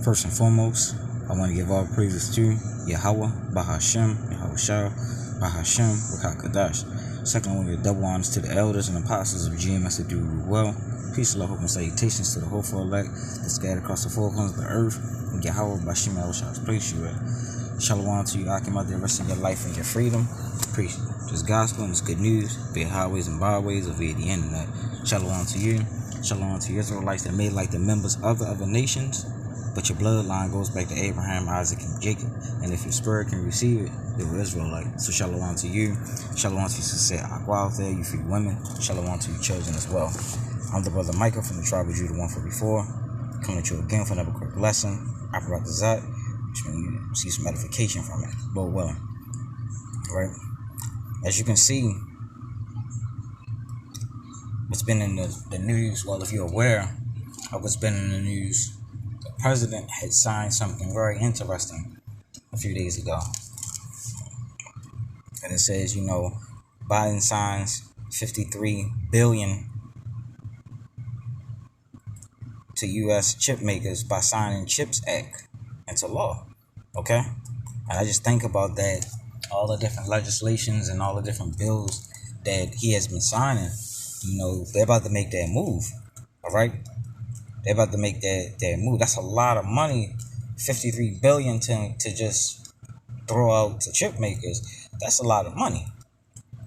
First and foremost, I want to give all praises to Yahweh, Bahashem, Yahweh Shah, Bahashem, Rakah Kadash. Second, I want to give double honors to the elders and apostles of GMS that do well. Peace, love, hope, and salutations to the hopeful elect that scattered across the four corners of the earth. And Yahweh, Bahashem, Yahweh Shah's place you at. Shalom to you, Akim, out there, rest of your life and your freedom. Preach this gospel and this good news, via highways and byways or via the internet. Shalom to you. Shalom to you Israelites that made like the members of the other nations, but your bloodline goes back to Abraham, Isaac, and Jacob. And if your spirit can receive it, they were Israelite. So shalom to you. Shalom to you, sister Aqua out there, you free women. Shalom to you children as well. I'm the brother Michael from the tribe of Judah 144. Coming to you again for another quick lesson. I brought the Zot, which means you see some edification from it. But well. Right? As you can see, what's been in the news, well, if you're aware of what's been in the news, the president had signed something very interesting a few days ago. And it says, Biden signs $53 billion to U.S. chip makers by signing CHIPS Act into law. Okay? And I just think about that, all the different legislations and all the different bills that he has been signing. They're about to make their move. All right? They're about to make their move. That's a lot of money. $53 billion to just throw out to chip makers. That's a lot of money.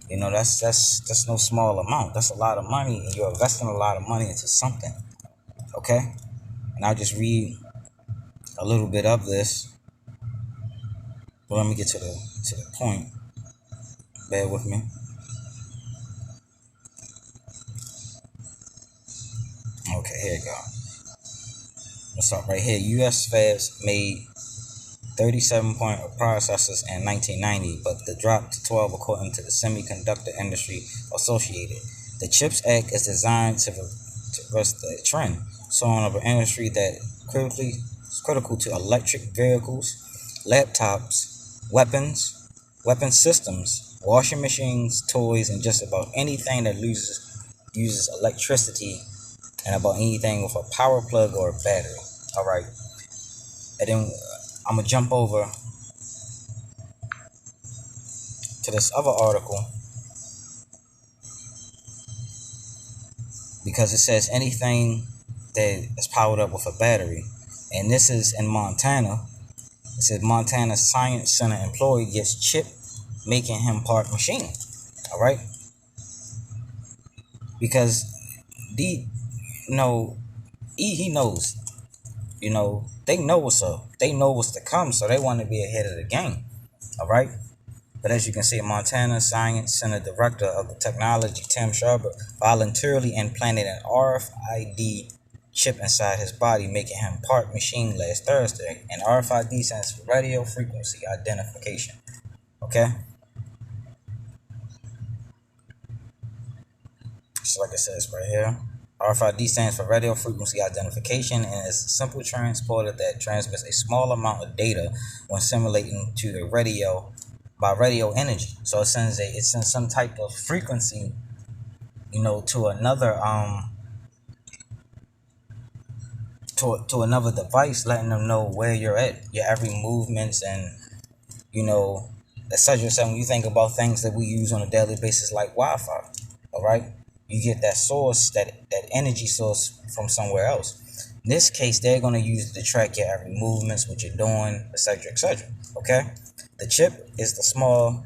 That's no small amount. That's a lot of money, and you're investing a lot of money into something. Okay? And I'll just read a little bit of this. But let me get to the point. Bear with me. Okay, here you go. Let's start right here. U.S. fabs made 37 processors in 1990, but the drop to 12 according to the Semiconductor Industry Associated. The CHIPS Act is designed to reverse the trend, showing of an industry that is critical to electric vehicles, laptops, weapon systems, washing machines, toys, and just about anything that uses electricity, and about anything with a power plug or a battery. All right. And then I'm going to jump over to this other article, because it says anything that is powered up with a battery. And this is in Montana. It says Montana Science Center employee gets chip making him part machine. All right. Because he knows, they know what's up. They know what's to come, so they want to be ahead of the game. All right. But as you can see, Montana Science Center Director of the Technology, Tim Sharper, voluntarily implanted an RFID chip inside his body, making him part machine last Thursday. And RFID stands for radio frequency identification. Okay? Just like it says right here. RFID stands for radio frequency identification, and is a simple transporter that transmits a small amount of data when simulating to the radio by radio energy. So it sends some type of frequency, to another to another device, letting them know where you're at, your every movements, and etc. So when you think about things that we use on a daily basis like Wi-Fi, all right, you get that source, that energy source from somewhere else. In this case, they're going to use it to track your every movements, what you're doing, etc., etc. Okay, the chip is the small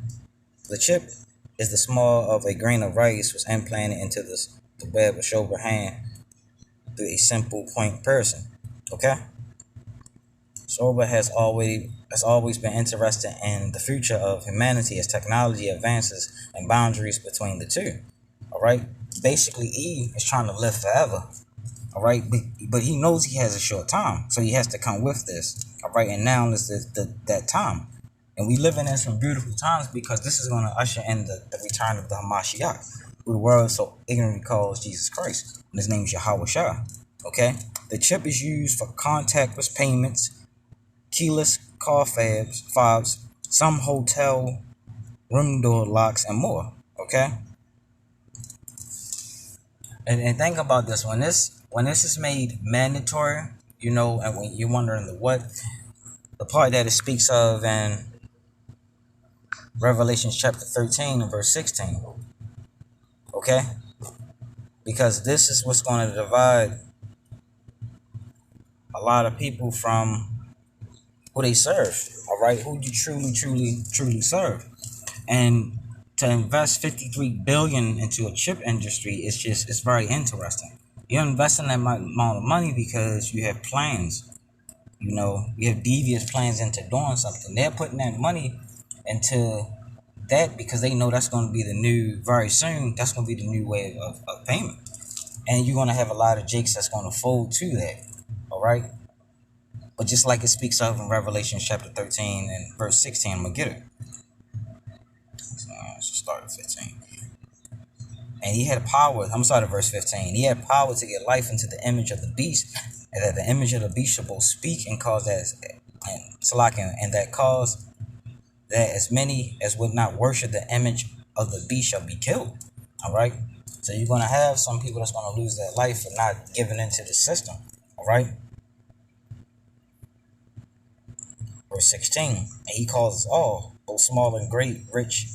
of a grain of rice, was implanted into the web of shoulder hand through a simple point person. Okay? Sober has always been interested in the future of humanity as technology advances and boundaries between the two. All right? Basically, E is trying to live forever. All right? But he knows he has a short time, so he has to come with this. All right? And now is that time. And we living in some beautiful times, because this is going to usher in the return of the Hamashiach, who the world so ignorantly calls Jesus Christ. And his name is Yahweh Shah. Okay? The chip is used for contactless payments, keyless car fobs, some hotel room door locks, and more. Okay? And think about this. When this is made mandatory, you know, and when you're wondering the part that it speaks of in Revelation chapter 13 and verse 16, okay? Because this is what's going to divide a lot of people from who they serve, all right? Who you truly serve. And to invest 53 billion into a chip industry it's very interesting. You're investing that amount of money because you have plans. You know, you have devious plans into doing something. They're putting that money into that because they know that's going to be the new, very soon, that's going to be the new way of payment. And you're going to have a lot of jakes that's going to fold to that. All right? But just like it speaks of in Revelation chapter 13 and verse 16, I'm going to get it. So let's start at 15. And he had power. I'm sorry, verse 15. He had power to get life into the image of the beast, and that the image of the beast should both speak and cause that, and that cause that as many as would not worship the image of the beast shall be killed. All right. So you're gonna have some people that's gonna lose their life for not giving into the system. All right. Verse 16. And he calls us all, both small and great, rich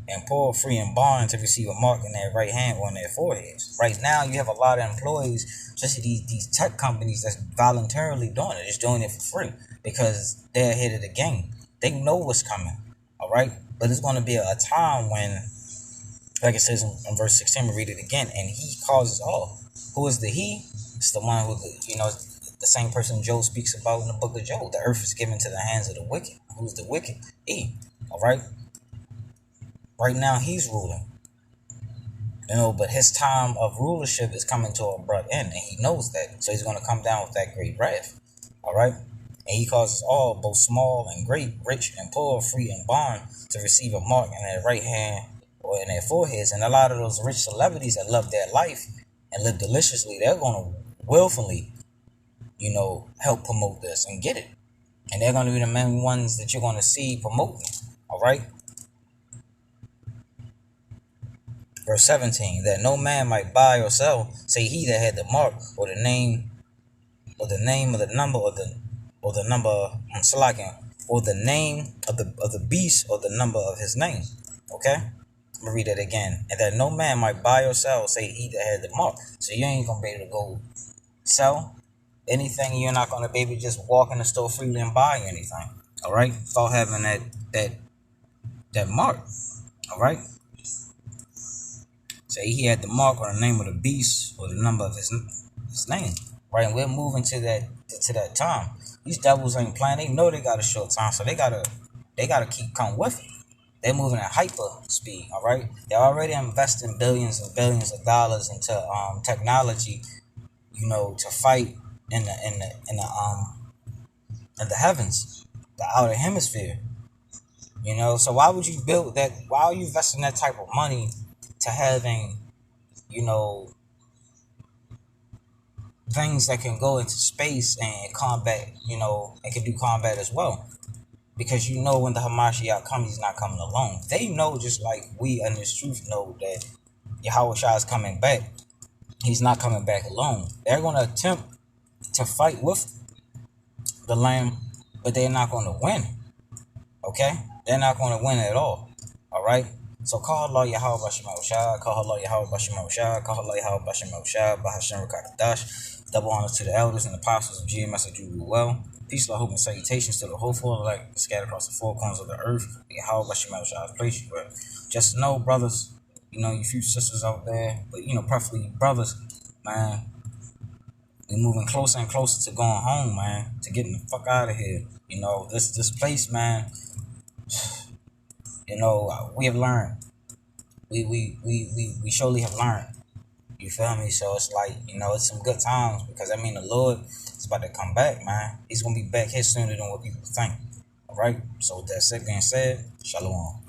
and poor, free and bond, to receive a mark in their right hand or on their foreheads. Right now, you have a lot of employees, especially these tech companies, that's voluntarily doing it. Just doing it for free because they're ahead of the game. They know what's coming, all right? But it's going to be a time when, like it says in verse 16, we read it again, and he causes all. Who is the he? It's the one who, the same person Job speaks about in the book of Job. The earth is given to the hands of the wicked. Who's the wicked? He, all right? Right now, he's ruling, but his time of rulership is coming to a abrupt end, and he knows that. So he's going to come down with that great wrath, all right? And he causes all, both small and great, rich and poor, free and bond, to receive a mark in their right hand or in their foreheads. And a lot of those rich celebrities that love their life and live deliciously, they're going to willfully, help promote this and get it. And they're going to be the main ones that you're going to see promoting, all right? Verse 17, that no man might buy or sell, say he that had the mark, or the name of the number, or the number, or the name of the beast, or the number of his name. Okay? I'm gonna read that again. And that no man might buy or sell, say he that had the mark. So you ain't gonna be able to go sell anything. You're not gonna be able to just walk in the store freely and buy anything. All right? Without having that mark. All right? Say he had the mark or the name of the beast or the number of his name, right? And we're moving to that time. These devils ain't playing. They know they got a short time, so they gotta keep coming with it. They're moving at hyper speed, all right? They're already investing billions and billions of dollars into technology, to fight in the heavens, the outer hemisphere. So why would you build that? Why are you investing that type of money to having, things that can go into space and combat, and can do combat as well? Because when the Hamashiach comes, he's not coming alone. They know, just like we in this truth know, that Yahweh Shai is coming back. He's not coming back alone. They're going to attempt to fight with the Lamb, but they're not going to win. Okay? They're not going to win at all. All right? So call Allah Yahweh Bashim Shah, call Allah Yahweh Bashim Shah, call Allah Yahweh Bashim Shah, Bahashem Rakakadash. Double honors to the elders and apostles of GMS who do well. Peace, love, hope, and salutations to the hopeful, like scattered across the four corners of the earth. Yahweh Bashim Shah, place you. But just know, brothers, you few sisters out there, but preferably brothers, man. We moving closer and closer to going home, man. To getting the fuck out of here. This place, man. We have learned. We surely have learned. You feel me? So it's like, it's some good times, because the Lord is about to come back, man. He's gonna be back here sooner than what people think. All right. So with that being said, shalom.